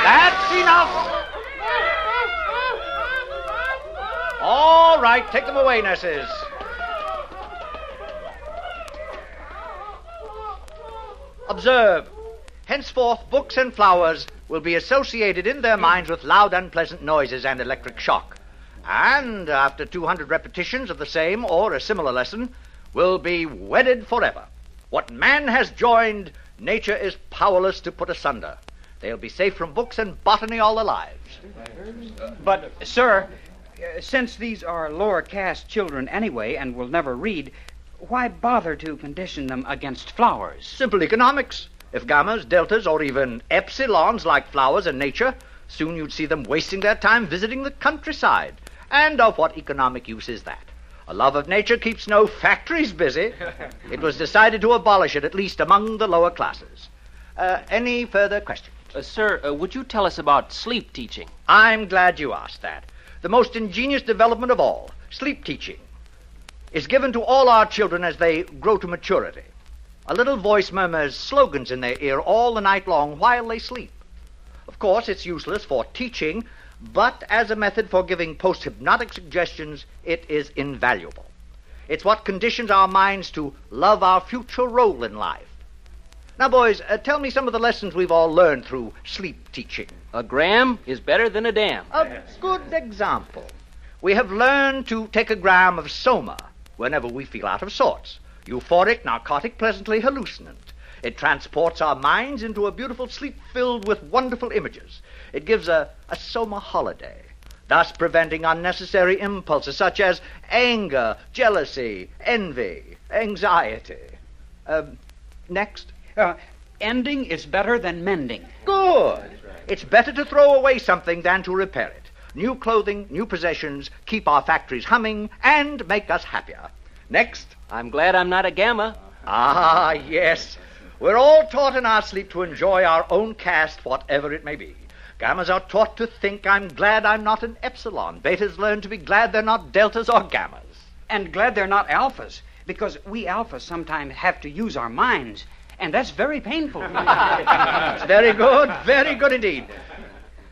That's enough. All right, take them away, nurses. Observe. Henceforth, books and flowers will be associated in their minds with loud, unpleasant noises and electric shock. And after 200 repetitions of the same or a similar lesson, will be wedded forever. What man has joined, nature is powerless to put asunder. They'll be safe from books and botany all their lives. But, sir, since these are lower caste children anyway and will never read, why bother to condition them against flowers? Simple economics. If gammas, deltas, or even epsilons like flowers and nature, soon you'd see them wasting their time visiting the countryside. And of what economic use is that? A love of nature keeps no factories busy. It was decided to abolish it, at least among the lower classes. Any further questions? Sir, would you tell us about sleep teaching? I'm glad you asked that. The most ingenious development of all, sleep teaching, is given to all our children as they grow to maturity. A little voice murmurs slogans in their ear all the night long while they sleep. Of course, it's useless for teaching, but as a method for giving post-hypnotic suggestions, it is invaluable. It's what conditions our minds to love our future role in life. Now, boys, tell me some of the lessons we've all learned through sleep teaching. A gram is better than a dam. A good example. We have learned to take a gram of soma whenever we feel out of sorts. Euphoric, narcotic, pleasantly hallucinant. It transports our minds into a beautiful sleep filled with wonderful images. It gives a soma holiday, thus preventing unnecessary impulses such as anger, jealousy, envy, anxiety. Next. Ending is better than mending. Good. It's better to throw away something than to repair it. New clothing, new possessions keep our factories humming and make us happier. Next. I'm glad I'm not a gamma. Ah, yes. We're all taught in our sleep to enjoy our own caste, whatever it may be. Gammas are taught to think, I'm glad I'm not an epsilon. Betas learn to be glad they're not deltas or gammas. And glad they're not alphas, because we alphas sometimes have to use our minds, and that's very painful. Very good indeed.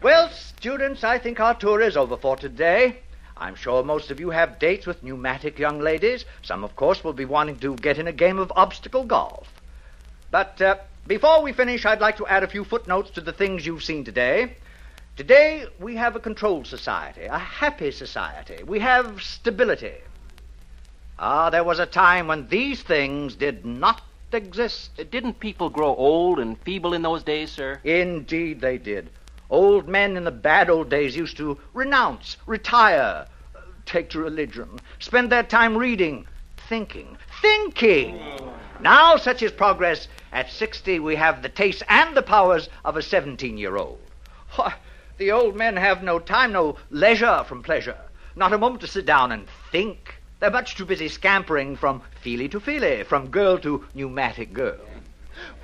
Well, students, I think our tour is over for today. I'm sure most of you have dates with pneumatic young ladies. Some, of course, will be wanting to get in a game of obstacle golf. But before we finish, I'd like to add a few footnotes to the things you've seen today. Today, we have a controlled society, a happy society. We have stability. There was a time when these things did not exist. Didn't people grow old and feeble in those days, sir? Indeed they did. Old men in the bad old days used to renounce, retire, take to religion, spend their time reading, thinking. Now, such is progress. At 60, we have the tastes and the powers of a 17-year-old. The old men have no time, no leisure from pleasure, not a moment to sit down and think. They're much too busy scampering from feely to feely, from girl to pneumatic girl.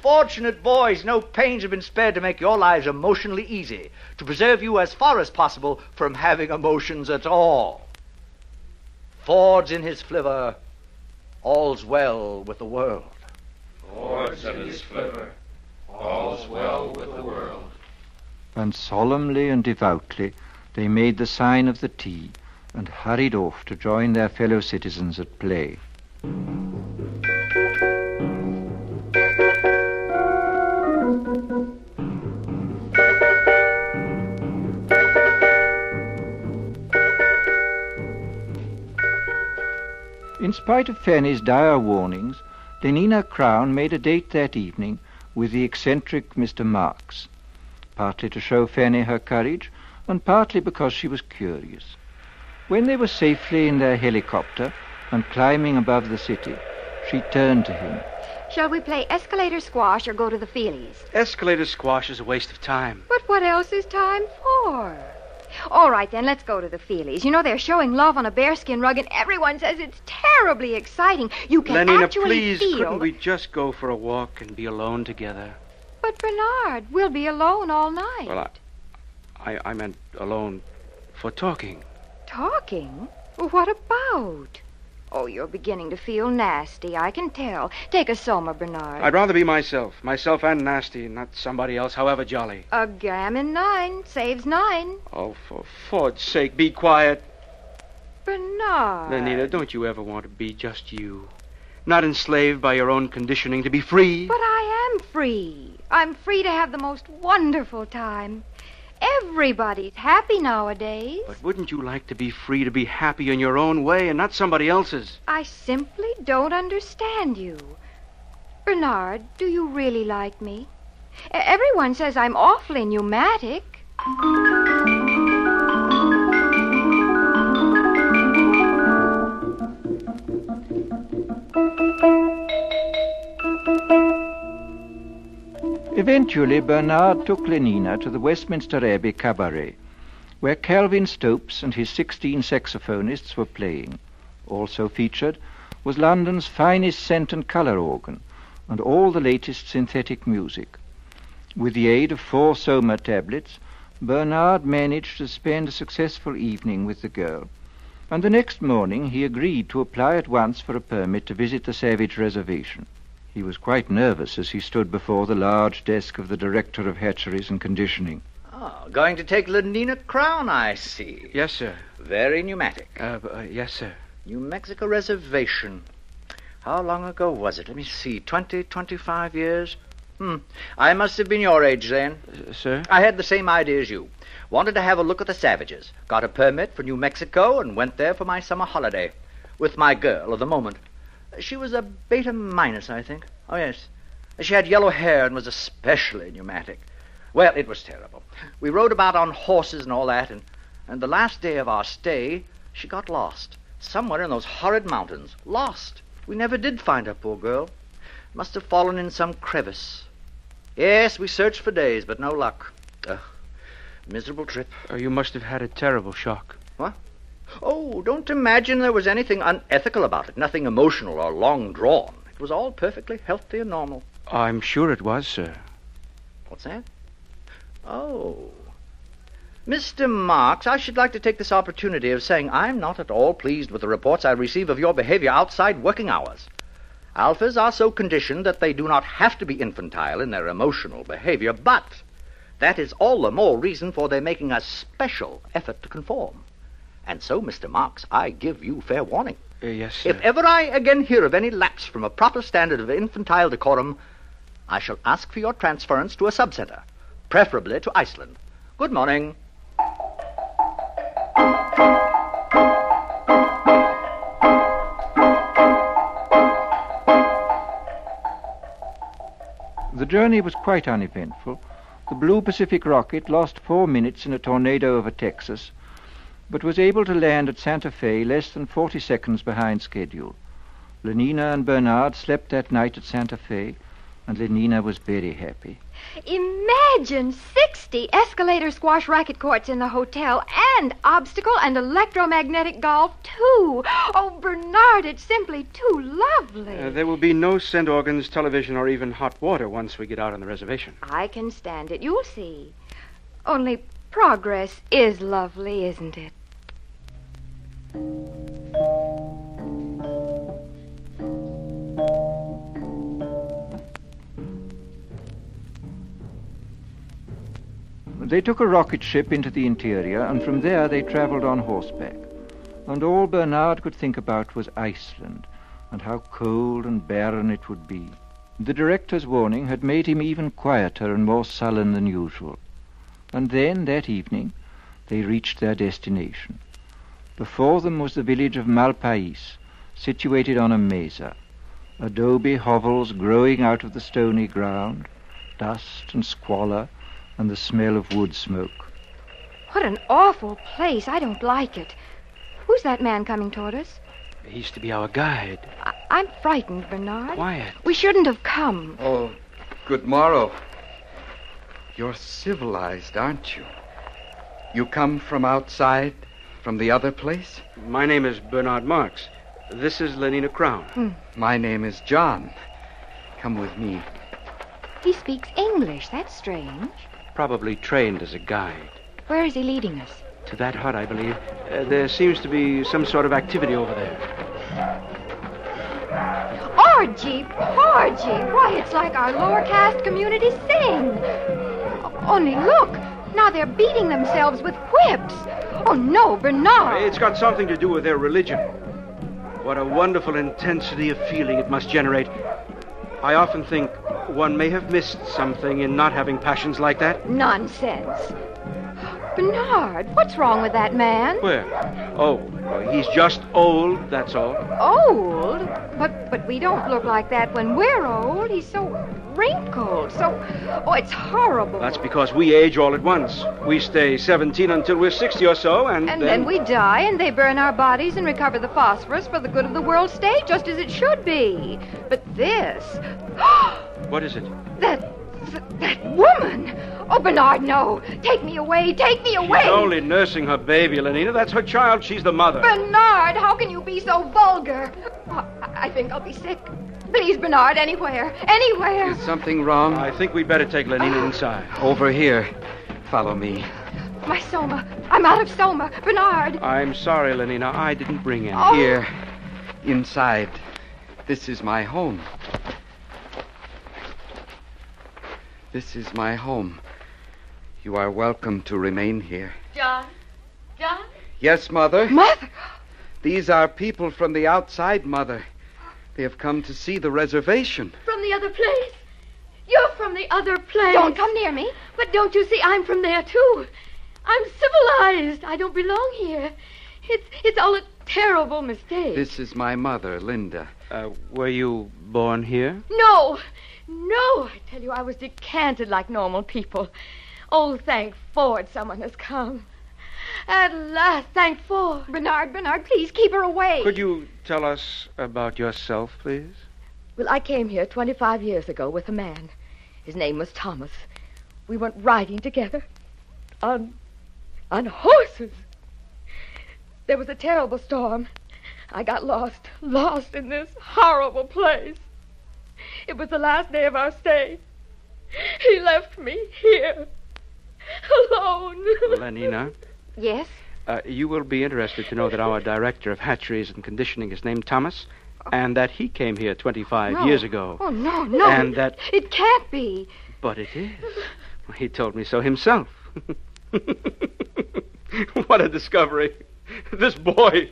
Fortunate boys, no pains have been spared to make your lives emotionally easy, to preserve you as far as possible from having emotions at all. Ford's in his flivver, all's well with the world. Ford's in his flivver, all's well with the world. And solemnly and devoutly they made the sign of the T and hurried off to join their fellow citizens at play. In spite of Fanny's dire warnings, Lenina Crown made a date that evening with the eccentric Mr. Marks, partly to show Fanny her courage, and partly because she was curious. When they were safely in their helicopter and climbing above the city, she turned to him. Shall we play escalator squash or go to the Feelies? Escalator squash is a waste of time. But what else is time for? All right, then, let's go to the Feelies. You know, they're showing love on a bearskin rug, and everyone says it's terribly exciting. You can Lenina, actually please, feel... couldn't we just go for a walk and be alone together? But, Bernard, we'll be alone all night. Well, I meant alone for talking. Talking? What about? Oh, you're beginning to feel nasty. I can tell. Take a soma, Bernard. I'd rather be myself. Myself and nasty, not somebody else, however jolly. A gammon 9 saves 9. Oh, for Ford's sake, be quiet. Bernard. Lenina, don't you ever want to be just you? Not enslaved by your own conditioning, to be free? But I am free. I'm free to have the most wonderful time. Everybody's happy nowadays. But wouldn't you like to be free to be happy in your own way and not somebody else's? I simply don't understand you. Bernard, do you really like me? Everyone says I'm awfully pneumatic. Eventually, Bernard took Lenina to the Westminster Abbey Cabaret, where Calvin Stopes and his 16 saxophonists were playing. Also featured was London's finest scent and colour organ, and all the latest synthetic music. With the aid of 4 soma tablets, Bernard managed to spend a successful evening with the girl, and the next morning he agreed to apply at once for a permit to visit the Savage Reservation. He was quite nervous as he stood before the large desk of the Director of Hatcheries and Conditioning. Oh, going to take Lenina Crown, I see. Yes, sir. Very pneumatic. Yes, sir. New Mexico Reservation. How long ago was it? Let me see. 25 years? I must have been your age then. Sir? I had the same idea as you. Wanted to have a look at the Savages. Got a permit for New Mexico and went there for my summer holiday. With my girl of the moment. She was a beta minus, I think. Oh, yes. She had yellow hair and was especially pneumatic. Well, it was terrible. We rode about on horses and all that, and the last day of our stay, she got lost. Somewhere in those horrid mountains. Lost. We never did find her, poor girl. Must have fallen in some crevice. Yes, we searched for days, but no luck. Miserable trip. You must have had a terrible shock. What? Oh, don't imagine there was anything unethical about it. Nothing emotional or long drawn. It was all perfectly healthy and normal. I'm sure it was, sir. What's that? Oh. Mr. Marks, I should like to take this opportunity of saying I'm not at all pleased with the reports I receive of your behavior outside working hours. Alphas are so conditioned that they do not have to be infantile in their emotional behavior, but that is all the more reason for their making a special effort to conform. And so, Mr. Marks, I give you fair warning. Yes, sir. If ever I again hear of any lapse from a proper standard of infantile decorum, I shall ask for your transference to a subcenter, preferably to Iceland. Good morning. The journey was quite uneventful. The Blue Pacific rocket lost 4 minutes in a tornado over Texas, but was able to land at Santa Fe less than 40 seconds behind schedule. Lenina and Bernard slept that night at Santa Fe, and Lenina was very happy. Imagine 60 escalator squash racket courts in the hotel, and obstacle and electromagnetic golf, too. Oh, Bernard, it's simply too lovely. There will be no scent organs, television, or even hot water once we get out on the reservation. I can stand it. You'll see. Only progress is lovely, isn't it? They took a rocket ship into the interior, and from there they travelled on horseback. And all Bernard could think about was Iceland, and how cold and barren it would be. The director's warning had made him even quieter and more sullen than usual. And then, that evening, they reached their destination. Before them was the village of Malpais, situated on a mesa. Adobe hovels growing out of the stony ground, dust and squalor, and the smell of wood smoke. What an awful place. I don't like it. Who's that man coming toward us? He's to be our guide. I'm frightened, Bernard. Quiet. We shouldn't have come. Oh, good morrow. You're civilized, aren't you? You come from outside, from the other place? My name is Bernard Marks. This is Lenina Crown. My name is John. Come with me. He speaks English. That's strange. Probably trained as a guide. Where is he leading us? To that hut, I believe. There seems to be some sort of activity over there. Porgy, Porgy. Why, it's like our lower caste community sing. Only look. Now they're beating themselves with whips. Oh, no, Bernard. It's got something to do with their religion. What a wonderful intensity of feeling it must generate. I often think one may have missed something in not having passions like that. Nonsense. Bernard, what's wrong with that man? Where? Oh, he's just old, that's all. Old? But we don't look like that when we're old. He's so wrinkled, Oh, it's horrible. That's because we age all at once. We stay 17 until we're 60 or so, and then we die, and they burn our bodies and recover the phosphorus for the good of the world state, just as it should be. But this... What is it? That woman! Oh, Bernard, no. Take me away. Take me away. She's only nursing her baby, Lenina. That's her child. She's the mother. Bernard, how can you be so vulgar? Oh, I think I'll be sick. Please, Bernard, anywhere. Anywhere. Is something wrong? I think we'd better take Lenina inside. Over here. Follow me. My soma. I'm out of soma. Bernard. I'm sorry, Lenina. I didn't bring any. Oh. Here. Inside. This is my home. This is my home. You are welcome to remain here. John? John? Yes, Mother? Mother? These are people from the outside, Mother. They have come to see the reservation. From the other place? You're from the other place. Don't come near me. But don't you see, I'm from there, too. I'm civilized. I don't belong here. It's all a terrible mistake. This is my mother, Linda. Were you born here? No, I tell you, I was decanted like normal people. Oh, thank Ford, someone has come. At last, thank Ford. Bernard, please keep her away. Could you tell us about yourself, please? Well, I came here 25 years ago with a man. His name was Thomas. We went riding together on horses. There was a terrible storm. I got lost in this horrible place. It was the last day of our stay. He left me here, alone. Lenina? Yes? You will be interested to know that our director of hatcheries and conditioning is named Thomas, and that he came here 25 years ago. Oh, no. And that... It can't be. But it is. He told me so himself. What a discovery. This boy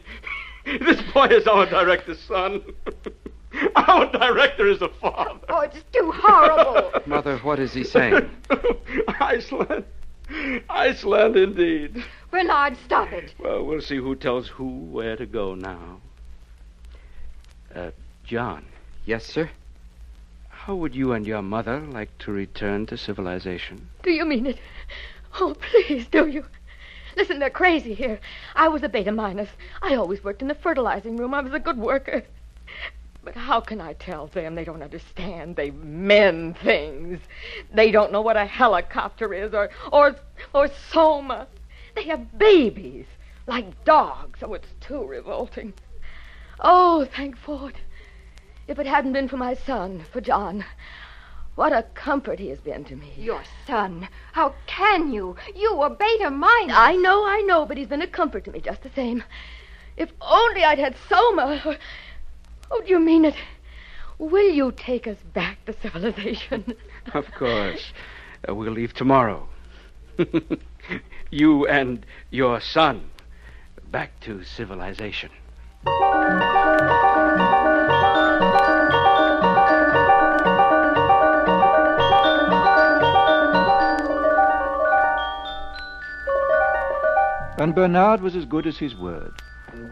is our director's son. Our director is a father. Oh, it's too horrible. Mother, what is he saying? Iceland indeed. Bernard, stop it. Well, we'll see who tells who where to go now. John. Yes, sir? How would you and your mother like to return to civilization? Do you mean it? Oh, please, do you? Listen, they're crazy here. I was a beta minus. I always worked in the fertilizing room. I was a good worker. But how can I tell them? They don't understand. They mend things. They don't know what a helicopter is or soma. They have babies like dogs. Oh, it's too revolting. Oh, thank Ford. If it hadn't been for my son, for John, what a comfort he has been to me. Your son? How can you? You, a beta minus. I know, but he's been a comfort to me just the same. If only I'd had soma. Oh, do you mean it? Will you take us back to civilization? Of course. We'll leave tomorrow. You and your son back to civilization. And Bernard was as good as his word.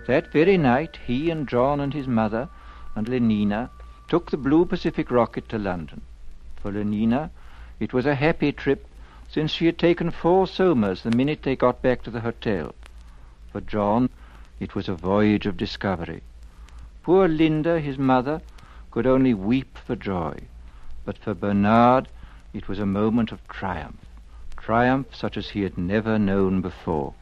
That very night, he and John and his mother and Lenina took the Blue Pacific rocket to London. For Lenina, it was a happy trip, since she had taken 4 somas the minute they got back to the hotel. For John, it was a voyage of discovery. Poor Linda, his mother, could only weep for joy. But for Bernard, it was a moment of triumph. Triumph such as he had never known before.